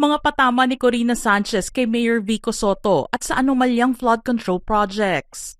Mga patama ni Corina Sanchez kay Mayor Vico Sotto at sa anomalyang flood control projects.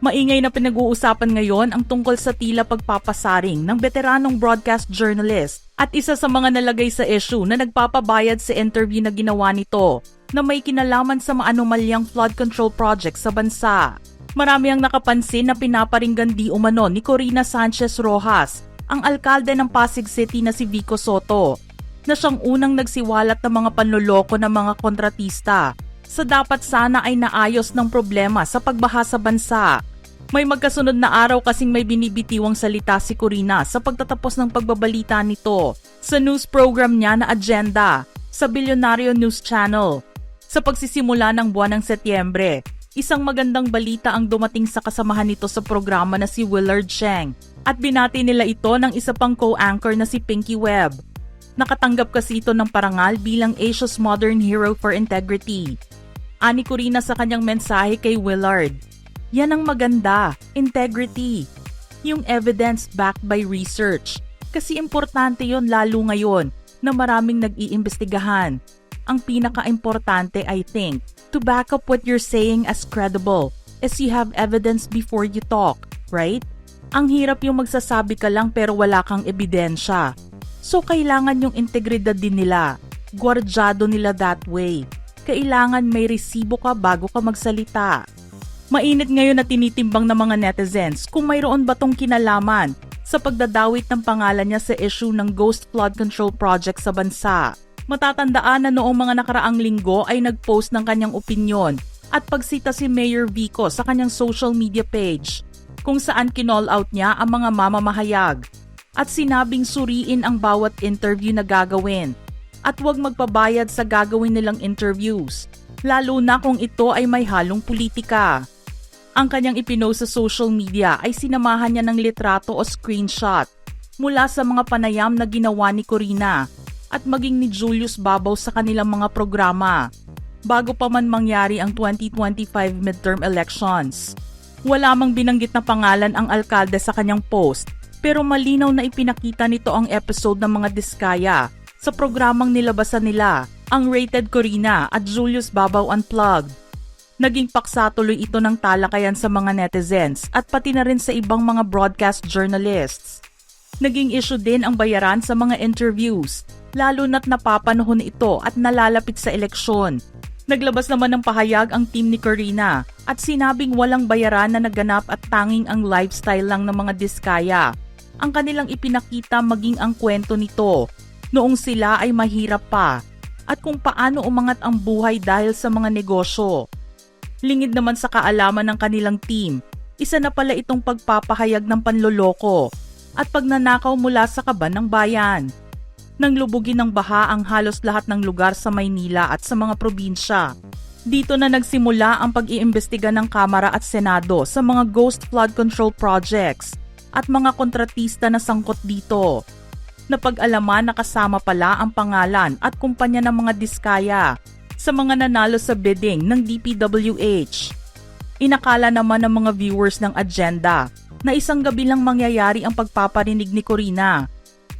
Maingay na pinag-uusapan ngayon ang tungkol sa tila pagpapasaring ng veteranong broadcast journalist at isa sa mga nalagay sa issue na nagpapabayad sa interview na ginawa nito na may kinalaman sa maanomalyang flood control project sa bansa. Marami ang nakapansin na pinaparinggan di umano ni Corina Sanchez Rojas, ang alkalde ng Pasig City na si Vico Sotto, na siyang unang nagsiwalat ng mga panloloko ng mga kontratista sa dapat sana ay naayos ng problema sa pagbaha sa bansa. May magkasunod na araw kasing may binibitiwang salita si Corina sa pagtatapos ng pagbabalita nito sa news program niya na Agenda sa Bilyonaryo News Channel. Sa pagsisimula ng buwan ng Setyembre, isang magandang balita ang dumating sa kasamahan nito sa programa na si Willard Cheng at binati nila ito ng isa pang co-anchor na si Pinky Webb. Nakatanggap kasi ito ng parangal bilang Asia's Modern Hero for Integrity. Ani Corina sa kanyang mensahe kay Willard, yan ang maganda, integrity. Yung evidence backed by research. Kasi importante yon lalo ngayon na maraming nag-iimbestigahan. Ang pinaka-importante, I think, to back up what you're saying as credible is you have evidence before you talk, right? Ang hirap yung magsasabi ka lang pero wala kang ebidensya. So kailangan yung integridad din nila. Gwardyado nila that way. Kailangan may resibo ka bago ka magsalita. Mainit ngayon na tinitimbang ng mga netizens kung mayroon ba tong kinalaman sa pagdadawit ng pangalan niya sa issue ng Ghost Flood Control Project sa bansa. Matatandaan na noong mga nakaraang linggo ay nag-post ng kanyang opinyon at pagsita si Mayor Vico sa kanyang social media page kung saan kinall out niya ang mga mamamahayag at sinabing suriin ang bawat interview na gagawin at huwag magpabayad sa gagawin nilang interviews, lalo na kung ito ay may halong politika. Ang kanyang ipinost sa social media ay sinamahan niya ng litrato o screenshot mula sa mga panayam na ginawa ni Corina at maging ni Julius Babaw sa kanilang mga programa bago pa man mangyari ang 2025 midterm elections. Wala mang binanggit na pangalan ang alkalde sa kanyang post pero malinaw na ipinakita nito ang episode ng mga Diskaya sa programang nilabasan nila, ang Rated Corina at Julius Babaw Unplugged. Naging paksa tuloy ito ng talakayan sa mga netizens at pati na rin sa ibang mga broadcast journalists. Naging issue din ang bayaran sa mga interviews, lalo na't napapanahon ito at nalalapit sa eleksyon. Naglabas naman ng pahayag ang team ni Corina at sinabing walang bayaran na naganap at tanging ang lifestyle lang ng mga Diskaya. Ang kanilang ipinakita maging ang kwento nito noong sila ay mahirap pa at kung paano umangat ang buhay dahil sa mga negosyo. Lingid naman sa kaalaman ng kanilang team, isa na pala itong pagpapahayag ng panloloko at pagnanakaw mula sa kaban ng bayan. Nang lubugin ng baha ang halos lahat ng lugar sa Maynila at sa mga probinsya. Dito na nagsimula ang pag-iimbestiga ng Kamara at Senado sa mga ghost flood control projects at mga kontratista na sangkot dito. Napag-alaman na kasama pala ang pangalan at kumpanya ng mga Diskaya sa mga nanalo sa bidding ng DPWH. Inakala naman ng mga viewers ng Agenda na isang gabi lang mangyayari ang pagpaparinig ni Corina.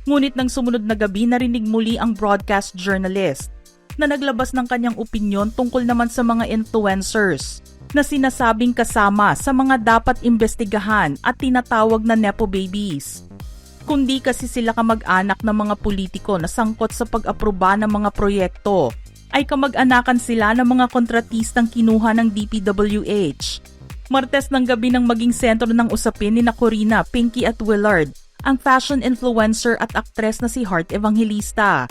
Ngunit nang sumunod na gabi narinig muli ang broadcast journalist na naglabas ng kanyang opinyon tungkol naman sa mga influencers na sinasabing kasama sa mga dapat imbestigahan at tinatawag na Nepo Babies. Kundi kasi sila kamag-anak ng mga politiko na sangkot sa pag-aproba ng mga proyekto, ay kamag-anakan sila ng mga kontratistang kinuha ng DPWH. Martes ng gabi nang maging sentro ng usapin ni Corina, Pinky at Willard, ang fashion influencer at aktres na si Heart Evangelista.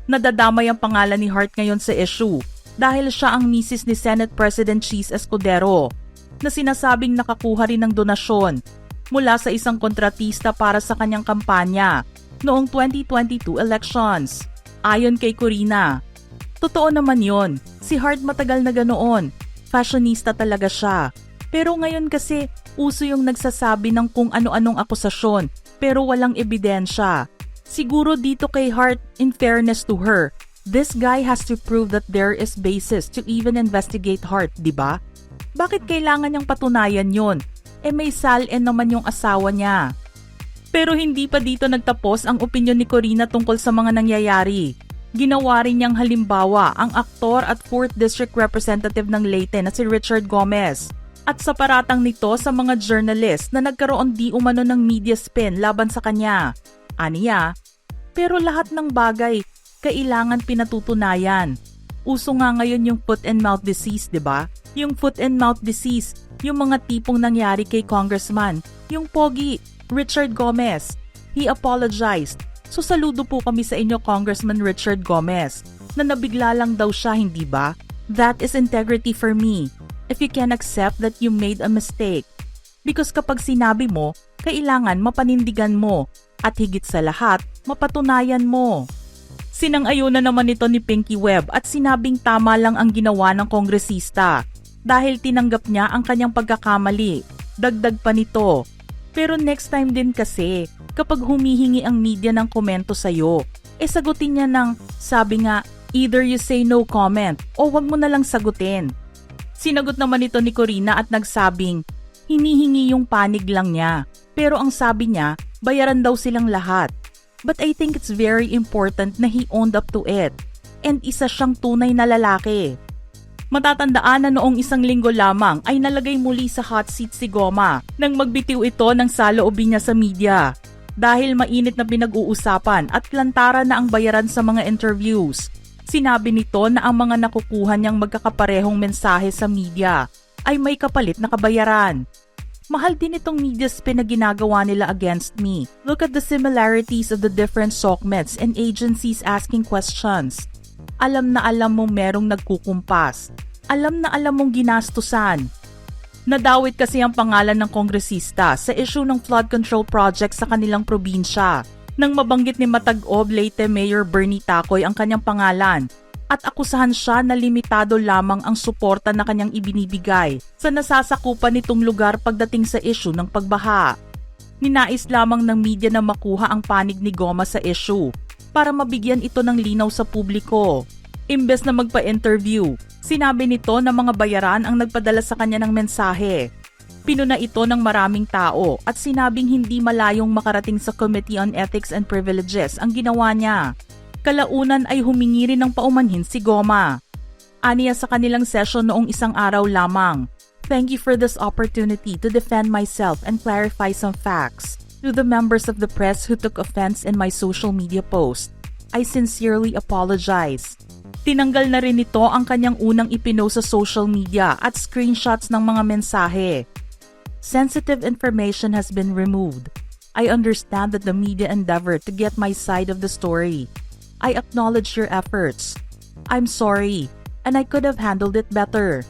Nadadamay ang pangalan ni Heart ngayon sa issue dahil siya ang misis ni Senate President Cheese Escudero na sinasabing nakakuha rin ng donasyon mula sa isang kontratista para sa kanyang kampanya noong 2022 elections. Ayon kay Corina, totoo naman yon. Si Heart matagal na ganoon. Fashionista talaga siya. Pero ngayon kasi, uso yung nagsasabi ng kung ano-anong akusasyon pero walang ebidensya. Siguro dito kay Heart, in fairness to her, this guy has to prove that there is basis to even investigate Heart, di ba? Bakit kailangan niyang patunayan yon? May salin naman yung asawa niya. Pero hindi pa dito nagtapos ang opinyon ni Corina tungkol sa mga nangyayari. Ginawa rin niyang halimbawa ang aktor at 4th District Representative ng Leyte na si Richard Gomez. At sa paratang nito sa mga journalist na nagkaroon di umano ng media spin laban sa kanya. Aniya, pero lahat ng bagay kailangan pinatutunayan. Uso nga ngayon yung foot and mouth disease, 'di ba? Yung foot and mouth disease, yung mga tipong nangyari kay Congressman, yung pogi, Richard Gomez. He apologized. So saludo po kami sa inyo, Congressman Richard Gomez, na nabigla lang daw siya, hindi ba? That is integrity for me. If you can accept that you made a mistake. Because kapag sinabi mo, kailangan mapanindigan mo at higit sa lahat, mapatunayan mo. Sinang-ayunan naman ito ni Pinky Webb at sinabing tama lang ang ginawa ng kongresista dahil tinanggap niya ang kanyang pagkakamali. Dagdag pa nito. Pero next time din kasi, kapag humihingi ang media ng komento sa'yo, sagutin niya ng, sabi nga, either you say no comment o wag mo na lang sagutin. Sinagot naman ito ni Corina at nagsabing, hinihingi yung panig lang niya. Pero ang sabi niya, bayaran daw silang lahat. But I think it's very important na he owned up to it. And isa siyang tunay na lalaki. Matatandaan na noong isang linggo lamang ay nalagay muli sa hot seat si Goma nang magbitiw ito ng saloobin niya sa media. Dahil mainit na pinag-uusapan at plantara na ang bayaran sa mga interviews. Sinabi nito na ang mga nakukuha niyang magkakaparehong mensahe sa media ay may kapalit na kabayaran. Mahal din itong media spin na ginagawa nila against me. Look at the similarities of the different SOCMEDs and agencies asking questions. Alam na alam mong merong nagkukumpas. Alam na alam mong ginastusan. Nadawit kasi ang pangalan ng kongresista sa issue ng flood control project sa kanilang probinsya nang mabanggit ni Matag-Ob Leyte Mayor Bernie Tacoy ang kanyang pangalan at akusahan siya na limitado lamang ang suporta na kanyang ibinibigay sa nasasakupan nitong lugar pagdating sa issue ng pagbaha. Ninais lamang ng media na makuha ang panig ni Goma sa issue para mabigyan ito ng linaw sa publiko. Imbes na magpa-interview, sinabi nito na mga bayaran ang nagpadala sa kanya ng mensahe. Pinuna ito ng maraming tao at sinabing hindi malayong makarating sa Committee on Ethics and Privileges ang ginawa niya. Kalaunan ay humingi rin ng paumanhin si Goma. Aniya sa kanilang session noong isang araw lamang, "Thank you for this opportunity to defend myself and clarify some facts. To the members of the press who took offense in my social media post, I sincerely apologize." Tinanggal na rin nito ang kanyang unang ipinost sa social media at screenshots ng mga mensahe. "Sensitive information has been removed. I understand that the media endeavored to get my side of the story. I acknowledge your efforts. I'm sorry, and I could have handled it better."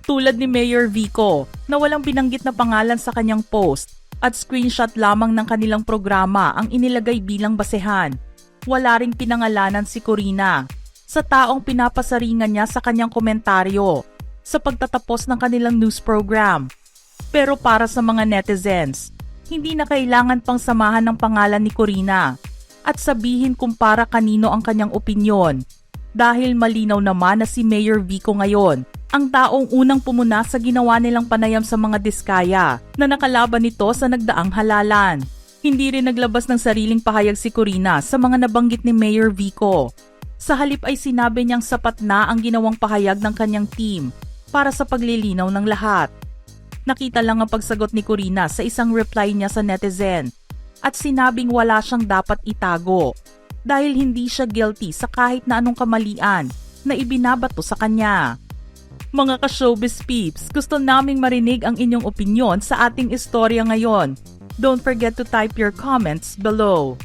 Tulad ni Mayor Vico na walang binanggit na pangalan sa kanyang post at screenshot lamang ng kanilang programa ang inilagay bilang basehan. Wala ring pinangalanan si Corina sa taong pinapasaringan niya sa kanyang komentaryo sa pagtatapos ng kanilang news program. Pero para sa mga netizens, hindi na kailangan pang samahan ng pangalan ni Corina at sabihin kung para kanino ang kanyang opinyon dahil malinaw naman na si Mayor Vico ngayon ang taong unang pumuna sa ginawa nilang panayam sa mga diskaya na nakalaban nito sa nagdaang halalan. Hindi rin naglabas ng sariling pahayag si Corina sa mga nabanggit ni Mayor Vico. Sa halip ay sinabi niyang sapat na ang ginawang pahayag ng kanyang team para sa paglilinaw ng lahat. Nakita lang ang pagsagot ni Corina sa isang reply niya sa netizen at sinabing wala siyang dapat itago dahil hindi siya guilty sa kahit na anong kamalian na ibinabato sa kanya. Mga ka-showbiz peeps, gusto naming marinig ang inyong opinyon sa ating istorya ngayon. Don't forget to type your comments below.